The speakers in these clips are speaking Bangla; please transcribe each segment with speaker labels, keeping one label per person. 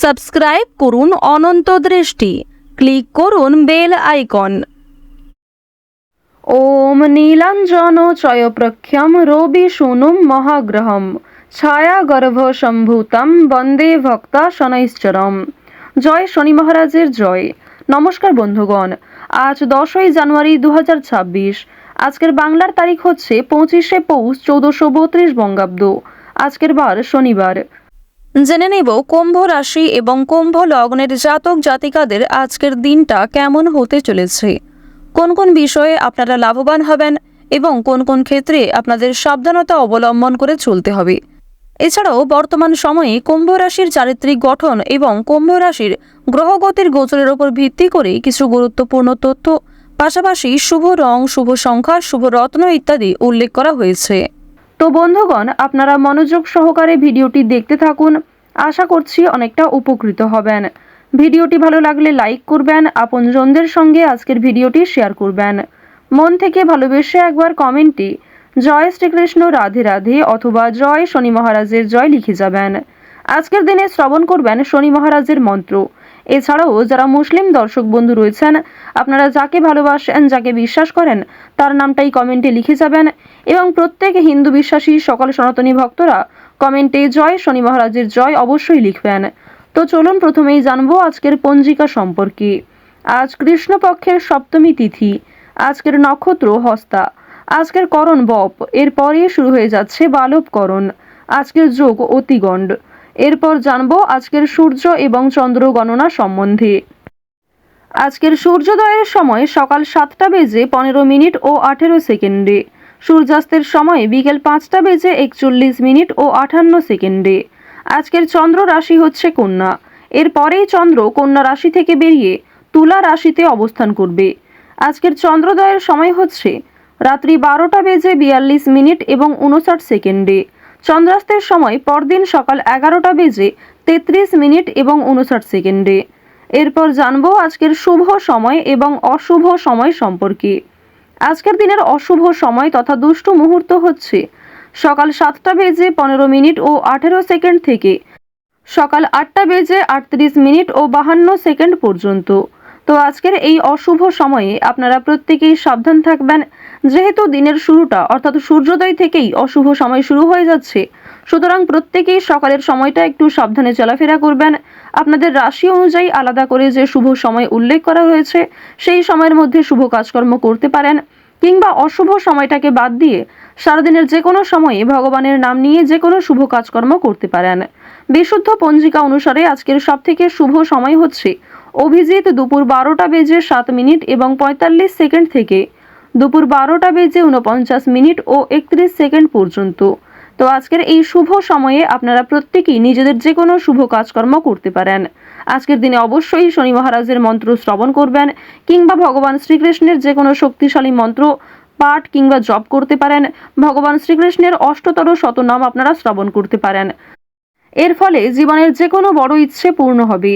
Speaker 1: সাবস্ক্রাইব করুন অনন্ত দৃষ্টি, ক্লিক করুন বেল আইকন। ওম নীলাঞ্জন চয়প্রখ্যম রবি শূনুম মহাগ্রহম ছায়া গর্ভ সম্ভূতম বন্দে ভক্তা শনৈশ্চরম। জয় শনি মহারাজের জয়। নমস্কার বন্ধুগণ, আজ 10ই জানুয়ারি 2026। আজকের বাংলার তারিখ হচ্ছে 25শে পৌষ 1432 বঙ্গাব্দ। আজকের বার শনিবার। জেনে নেব কুম্ভ রাশি এবং কুম্ভ লগ্নের জাতক জাতিকাদের আজকের দিনটা কেমন হতে চলেছে, কোন কোন বিষয়ে আপনারা লাভবান হবেন এবং কোন কোন ক্ষেত্রে আপনাদের সাবধানতা অবলম্বন করে চলতে হবে। এছাড়াও বর্তমান সময়ে কুম্ভ রাশির চারিত্রিক গঠন এবং কুম্ভ রাশির গ্রহগতির গোচরের উপর ভিত্তি করে কিছু গুরুত্বপূর্ণ তথ্য, পাশাপাশি শুভ রং, শুভ সংখ্যা, শুভ রত্ন ইত্যাদি উল্লেখ করা হয়েছে। তো বন্ধুগণ, আপনারা মনোযোগ সহকারে ভিডিওটি দেখতে থাকুন। আশা করছি অনেকটা উপকৃত হবেন। ভিডিওটি ভালো লাগলে লাইক করবেন, আপনজনদের সঙ্গে আজকের ভিডিওটি শেয়ার করবেন। মন থেকে ভালোবেসে একবার কমেন্টে জয় শ্রীকৃষ্ণ, রাধে রাধে অথবা জয় শনি মহারাজের জয় লিখে যাবেন। আজকের দিনে শ্রবণ করবেন শনি মহারাজের মন্ত্র। এছাড়াও যারা মুসলিম দর্শক বন্ধু রয়েছেন, আপনারা যাকে ভালোবাসেন, যাকে বিশ্বাস করেন, তার নামটাই কমেন্টে লিখে যাবেন এবং প্রত্যেক হিন্দু বিশ্বাসী সকল সনাতনী ভক্তরা কমেন্টে জয় শনি মহারাজের জয় অবশ্যই লিখবেন। তো চলুন প্রথমেই জানবো আজকের পঞ্জিকা সম্পর্কে। আজ কৃষ্ণপক্ষের সপ্তমী তিথি। আজকের নক্ষত্র হস্তা। আজকের করণ বপ, এরপরই শুরু হয়ে যাচ্ছে বালবকরণ। আজকের যোগ অতিগণ্ড। এরপর জানবো আজকের সূর্য এবং চন্দ্র গণনা সম্বন্ধে। আজকের সূর্যোদয়ের সময় সকাল 7টা বেজে 15 মিনিট ও 18 সেকেন্ডে। সূর্যাস্তের সময় বিকেল 5টা বেজে 41 মিনিট ও 58 সেকেন্ডে। আজকের চন্দ্র রাশি হচ্ছে কন্যা। এরপরেই চন্দ্র কন্যা রাশি থেকে বেরিয়ে তুলা রাশিতে অবস্থান করবে। আজকের চন্দ্রোদয়ের সময় হচ্ছে রাত্রি 12টা বেজে 42 মিনিট এবং 59 সেকেন্ডে। চন্দ্রাস্তের সময় পরদিন সকাল 11টা বেজে 33 মিনিট এবং 59 সেকেন্ডে। এরপর জানবো আজকের শুভ সময় এবং অশুভ সময় সম্পর্কে। আজকের দিনের অশুভ সময় তথা দুষ্ট মুহূর্ত হচ্ছে সকাল 7টা বেজে 15 মিনিট ও 18 সেকেন্ড থেকে সকাল 8টা বেজে 38 মিনিট ও 52 সেকেন্ড পর্যন্ত। তো আজকের এই অশুভ সময়ে আপনারা প্রত্যেকেই সাবধান থাকবেন, যেহেতু দিনের শুরুটা অর্থাৎ সূর্যোদয় থেকেই অশুভ সময় শুরু হয়ে যাচ্ছে। সুতরাং প্রত্যেকেই সকালের সময়টা একটু সাবধানে চলাফেরা করবেন। আপনাদের রাশি অনুযায়ী আলাদা করে যে শুভ সময় উল্লেখ করা হয়েছে, সেই সময়ের মধ্যে শুভ কাজকর্ম করতে পারেন, কিংবা অশুভ সময়টাকে বাদ দিয়ে সারাদিনের যে কোনো সময়ে ভগবানের নাম নিয়ে যে কোনো শুভ কাজকর্ম করতে পারেন। বিশুদ্ধ পঞ্জিকা অনুসারে আজকের সবথেকে শুভ সময় হচ্ছে অভিজিৎ দুপুর 12টা বেজে 7 মিনিট এবং 45 সেকেন্ড থেকে দুপুর 12টা বেজে 49 মিনিট ও 31 সেকেন্ড পর্যন্ত। তো আজকের এই শুভ সময়ে আপনারা প্রত্যেকেই নিজেদের যে কোনো শুভ কাজকর্ম করতে পারেন। আজকের দিনে অবশ্যই শনি মহারাজের মন্ত্র শ্রবণ করবেন, কিংবা ভগবান শ্রীকৃষ্ণের যে কোনো শক্তিশালী মন্ত্র পাঠ কিংবা জপ করতে পারেন। ভগবান শ্রীকৃষ্ণের অষ্টতর শতনাম আপনারা শ্রবণ করতে পারেন। এর ফলে জীবনের যে কোনো বড় ইচ্ছে পূর্ণ হবে।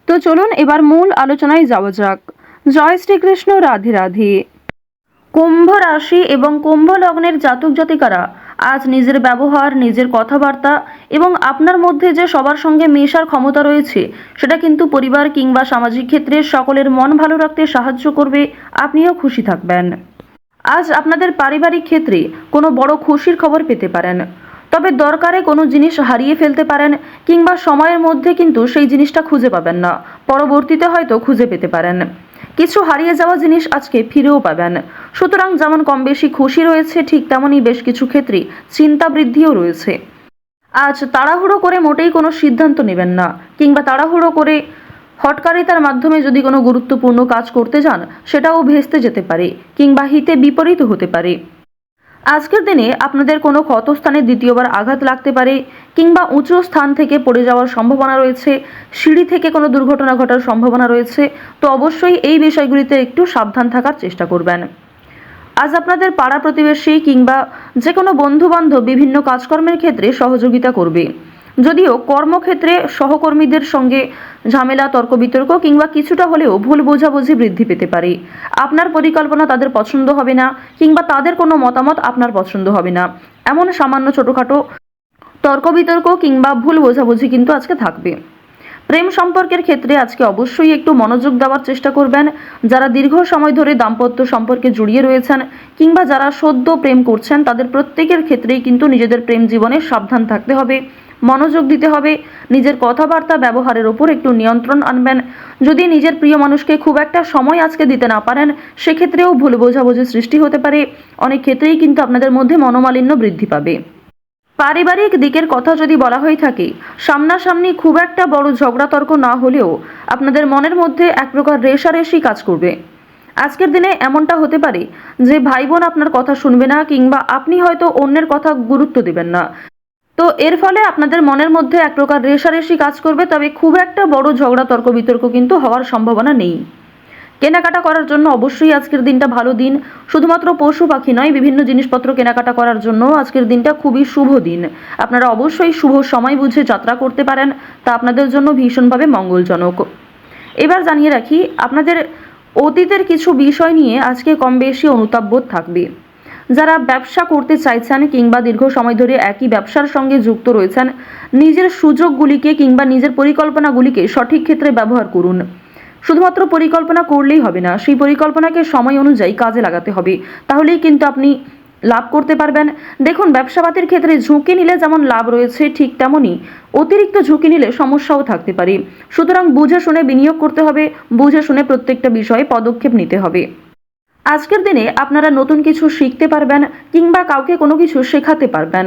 Speaker 1: তো চলুন এবার মূল আলোচনায় যাওয়া যাক। জয় শ্রীকৃষ্ণ, রাধে রাধে। কুম্ভ রাশি এবং কুম্ভ লগ্নের জাতক জাতিকারা আজ নিজের ব্যবহার, নিজের কথাবার্তা এবং আপনার মধ্যে যে সবার সঙ্গে মেশার ক্ষমতা রয়েছে, সেটা কিন্তু পরিবার কিংবা সামাজিক ক্ষেত্রে সকলের মন ভালো রাখতে সাহায্য করবে। আপনিও খুশি থাকবেন। আজ আপনাদের পারিবারিক ক্ষেত্রে কোনো বড় খুশির খবর পেতে পারেন, তবে দরকারে কোনো জিনিস হারিয়ে ফেলতে পারেন, কিংবা সময়ের মধ্যে কিন্তু সেই জিনিসটা খুঁজে পাবেন না, পরবর্তীতে হয়তো খুঁজে পেতে পারেন। কিছু হারিয়ে যাওয়া জিনিস আজকে ফিরেও পাবেন। সুতরাং যেমন কম বেশি খুশি রয়েছে, ঠিক তেমনই বেশ কিছু ক্ষেত্রে চিন্তা বৃদ্ধিও রয়েছে। আজ তাড়াহুড়ো করে মোটেই কোনো সিদ্ধান্ত নেবেন না, কিংবা তাড়াহুড়ো করে হঠকারিতার মাধ্যমে যদি কোনো গুরুত্বপূর্ণ কাজ করতে যান, সেটাও ভেস্তে যেতে পারে, কিংবা হিতে বিপরীত হতে পারে। আজকের দিনে আপনাদের কোনো ক্ষতস্থানে দ্বিতীয়বার আঘাত লাগতে পারে, কিংবা উঁচু স্থান থেকে পড়ে যাওয়ার সম্ভাবনা রয়েছে, সিঁড়ি থেকে কোনো দুর্ঘটনা ঘটার সম্ভাবনা রয়েছে। তো অবশ্যই এই বিষয়গুলিতে একটু সাবধান থাকার চেষ্টা করবেন। আজ আপনাদের পাড়া প্রতিবেশী কিংবা যে কোনো বন্ধুবান্ধব বিভিন্ন কাজকর্মের ক্ষেত্রে সহযোগিতা করবে। যদিও কর্মক্ষেত্রে সহকর্মীদের সঙ্গে ঝামেলা, তর্ক বিতর্ক কিংবা কিছুটা হলেও ভুল বোঝাবুঝি বৃদ্ধি পেতে পারে। আপনার পরিকল্পনা তাদের পছন্দ হবে না, কিংবা তাদের কোনো মতামত আপনার পছন্দ হবে না। এমন সামান্য ছোটোখাটো তর্ক বিতর্ক কিংবা ভুল বোঝাবুঝি কিন্তু আজকে থাকবে। প্রেম সম্পর্কের ক্ষেত্রে আজকে অবশ্যই একটু মনোযোগ দেওয়ার চেষ্টা করবেন। যারা দীর্ঘ সময় ধরে দাম্পত্য সম্পর্কে জড়িয়ে রয়েছেন কিংবা যারা সদ্য প্রেম করছেন, তাদের প্রত্যেকের ক্ষেত্রেই কিন্তু নিজেদের প্রেম জীবনে সাবধান থাকতে হবে, মনোযোগ দিতে হবে। নিজের কথাবার্তা ব্যবহারের ওপর একটু নিয়ন্ত্রণ আনবেন। যদি নিজের প্রিয় মানুষকে খুব একটা সময় আজকে দিতে না পারেন, সেক্ষেত্রেও ভুল বোঝাবুঝির সৃষ্টি হতে পারে। অনেক ক্ষেত্রেই কিন্তু আপনাদের মধ্যে মনোমালিন্য বৃদ্ধি পাবে। পারিবারিক দিকের কথা যদি বলা হয়ে থাকে, সামনাসামনি খুব একটা বড় ঝগড়া তর্ক না হলেও আপনাদের মনের মধ্যে এক প্রকার রেষারেষি কাজ করবে। আজকের দিনে এমনটা হতে পারে যে ভাই বোন আপনার কথা শুনবে না কিংবা আপনি হয়তো অন্যের কথা গুরুত্ব দেবেন না। তো এর ফলে আপনাদের মনের মধ্যে এক প্রকার রেষারেষি কাজ করবে, তবে খুব একটা বড় ঝগড়া তর্ক বিতর্ক কিন্তু হওয়ার সম্ভাবনা নেই। কেনাকাটা করার জন্য অবশ্যই আজকের দিনটা ভালো দিন। শুধুমাত্র পশু পাখি নয়, বিভিন্ন জিনিসপত্র কেনাকাটা করার জন্য আজকের দিনটা খুবই শুভ দিন। আপনারা অবশ্যই শুভ সময় বুঝে যাত্রা করতে পারেন, তা আপনাদের জন্য ভীষণভাবে মঙ্গলজনক। এবার জানিয়ে রাখি, আপনাদের অতীতের কিছু বিষয় নিয়ে আজকে কম বেশি অনুতাপবোধ থাকবে। যারা ব্যবসা করতে চাইছেন কিংবা দীর্ঘ সময় ধরে একই ব্যবসার সঙ্গে যুক্ত রয়েছেন, নিজের সুযোগগুলিকে কিংবা নিজের পরিকল্পনাগুলিকে সঠিক ক্ষেত্রে ব্যবহার করুন। শুধুমাত্র পরিকল্পনা করলেই হবে না, সেই পরিকল্পনাকে সময় অনুযায়ী কাজে লাগাতে হবে, তাহলেই কিন্তু আপনি লাভ করতে পারবেন। দেখুন, ব্যবসাপাতির ক্ষেত্রে ঝুঁকি নিলে যেমন লাভ রয়েছে, ঠিক তেমনই অতিরিক্ত ঝুঁকি নিলে সমস্যাও থাকতে পারে। সুতরাং বুঝে শুনে বিনিয়োগ করতে হবে, বুঝে শুনে প্রত্যেকটা বিষয়ে পদক্ষেপ নিতে হবে। আজকের দিনে আপনারা নতুন কিছু শিখতে পারবেন কিংবা কাউকে কোনো কিছু শেখাতে পারবেন।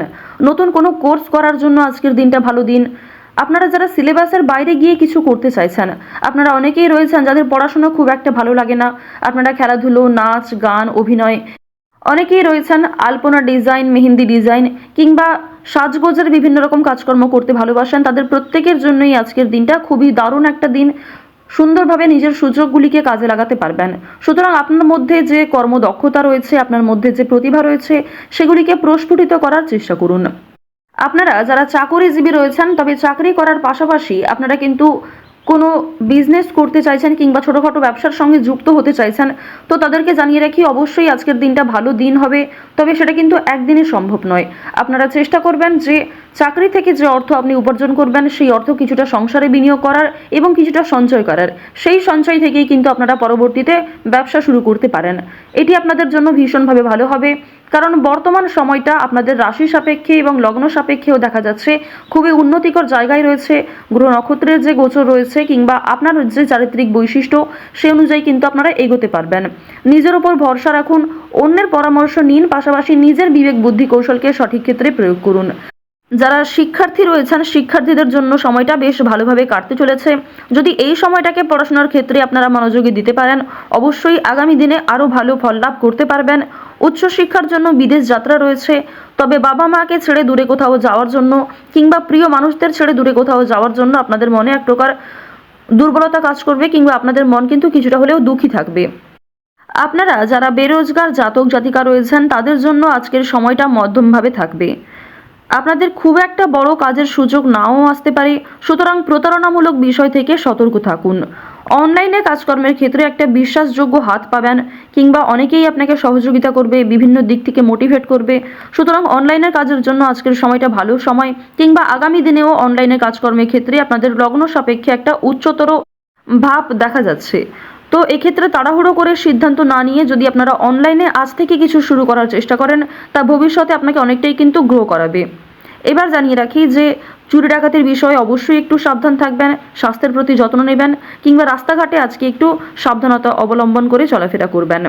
Speaker 1: নতুন কোনো কোর্স করার জন্য আজকের দিনটা ভালো দিন। আপনারা যারা সিলেবাসের বাইরে গিয়ে কিছু করতে চাইছেন, আপনারা অনেকেই রয়েছেন যাদের পড়াশোনা খুব একটা ভালো লাগে না, আপনারা খেলাধুলো, নাচ, গান, অভিনয়, অনেকেই রয়েছেন আলপনা ডিজাইন, মেহেন্দি ডিজাইন কিংবা সাজগোজের বিভিন্ন রকম কাজকর্ম করতে ভালোবাসেন, তাদের প্রত্যেকের জন্যই আজকের দিনটা খুবই দারুণ একটা দিন। সুন্দরভাবে নিজের সুযোগগুলিকে কাজে লাগাতে পারবেন। সুতরাং আপনার মধ্যে যে কর্মদক্ষতা রয়েছে, আপনার মধ্যে যে প্রতিভা রয়েছে, সেগুলিকে প্রস্ফুটিত করার চেষ্টা করুন। আপনারা যারা চাকরিজীবী রয়েছেন, তবে চাকরি করার পাশাপাশি আপনারা কিন্তু কোনো বিজনেস করতে চাইছেন কিংবা ছোটোখাটো ব্যবসার সঙ্গে যুক্ত হতে চাইছেন, তো তাদেরকে জানিয়ে রাখি অবশ্যই আজকের দিনটা ভালো দিন হবে, তবে সেটা কিন্তু একদিনে সম্ভব নয়। আপনারা চেষ্টা করবেন যে চাকরি থেকে যে অর্থ আপনি উপার্জন করবেন, সেই অর্থ কিছুটা সংসারে বিনিয়োগ করার এবং কিছুটা সঞ্চয় করার। সেই সঞ্চয় থেকেই কিন্তু আপনারা পরবর্তীতে ব্যবসা শুরু করতে পারেন। এটি আপনাদের জন্য ভীষণভাবে ভালো হবে, কারণ বর্তমান সময়টা আপনাদের রাশি সাপেক্ষে এবং লগ্ন সাপেক্ষেও দেখা যাচ্ছে খুবই উন্নতিকর জায়গায় রয়েছে। গ্রহ নক্ষত্রের যে গোচর রয়েছে কিংবা আপনার যে চারিত্রিক বৈশিষ্ট্য, সে অনুযায়ী কিন্তু আপনারা এগোতে পারবেন। নিজের উপর ভরসা রাখুন, অন্যের পরামর্শ নিন, পাশাপাশি নিজের বিবেক বুদ্ধি কৌশলকে সঠিক ক্ষেত্রে প্রয়োগ করুন। যারা শিক্ষার্থী রয়েছেন, শিক্ষার্থীদের জন্য সময়টা বেশ ভালোভাবে কাটতে চলেছে। যদি এই সময়টাকে পড়াশোনার ক্ষেত্রে আপনারা মনোযোগী দিতে পারেন, অবশ্যই আগামী দিনে আরও ভালো ফল লাভ করতে পারবেন। উচ্চশিক্ষার জন্য বিদেশ যাত্রা রয়েছে, তবে বাবা মাকে ছেড়ে দূরে কোথাও যাওয়ার জন্য কিংবা প্রিয় মানুষদের ছেড়ে দূরে কোথাও যাওয়ার জন্য আপনাদের মনে এক প্রকার দুর্বলতা কাজ করবে কিংবা আপনাদের মন কিন্তু কিছুটা হলেও দুঃখী থাকবে। আপনারা যারা বেরোজগার জাতক জাতিকা রয়েছেন, তাদের জন্য আজকের সময়টা মধ্যমভাবে থাকবে। আপনাদের খুব একটা বড় কাজের সুযোগ নাও আসতে পারে, সুতরাং প্রতারণামূলক বিষয় থেকে সতর্ক থাকুন। অনলাইনে কাজকর্মের ক্ষেত্রে একটা বিশ্বাসযোগ্য হাত পাবেন কিংবা অনেকেই আপনাকে সহযোগিতা করবে, বিভিন্ন দিক থেকে মোটিভেট করবে। সুতরাং অনলাইনের কাজের জন্য আজকের সময়টা ভালো সময়, কিংবা আগামী দিনেও অনলাইনে কাজকর্মের ক্ষেত্রে আপনাদের লগ্ন সাপেক্ষে একটা উচ্চতর ভাব দেখা যাচ্ছে। তো এক্ষেত্রে তাড়াহুড়ো করে সিদ্ধান্ত না নিয়ে যদি আপনারা অনলাইনে আজ থেকে কিছু শুরু করার চেষ্টা করেন, তা ভবিষ্যতে আপনাকে অনেকটাই কিন্তু গ্রো করাবে। এবার জানিয়ে রাখি যে চুরি ডাকাতির বিষয়ে অবশ্যই একটু সাবধান থাকবেন, স্বাস্থ্যের প্রতি যত্ন নেবেন কিংবা রাস্তাঘাটে আজকে একটু সাবধানতা অবলম্বন করে চলাফেরা করবেন।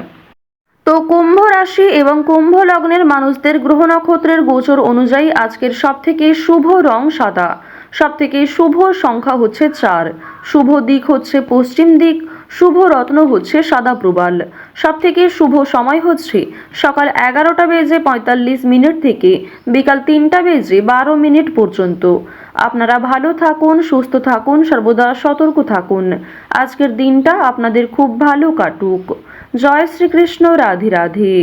Speaker 1: তো কুম্ভ রাশি এবং কুম্ভ লগ্নের মানুষদের গ্রহ নক্ষত্রের গোচর অনুযায়ী আজকের সবথেকে শুভ রং সাদা, সবথেকে শুভ সংখ্যা হচ্ছে 4, শুভ দিক হচ্ছে পশ্চিম দিক, শুভ রত্ন হচ্ছে সাদা প্রবাল, সবথেকে শুভ সময় হচ্ছে সকাল 11:45 থেকে বিকাল 3:12 পর্যন্ত। আপনারা ভালো থাকুন, সুস্থ থাকুন, সর্বদা সতর্ক থাকুন। আজকের দিনটা আপনাদের খুব ভালো কাটুক। জয় শ্রীকৃষ্ণ। রাধে রাধে।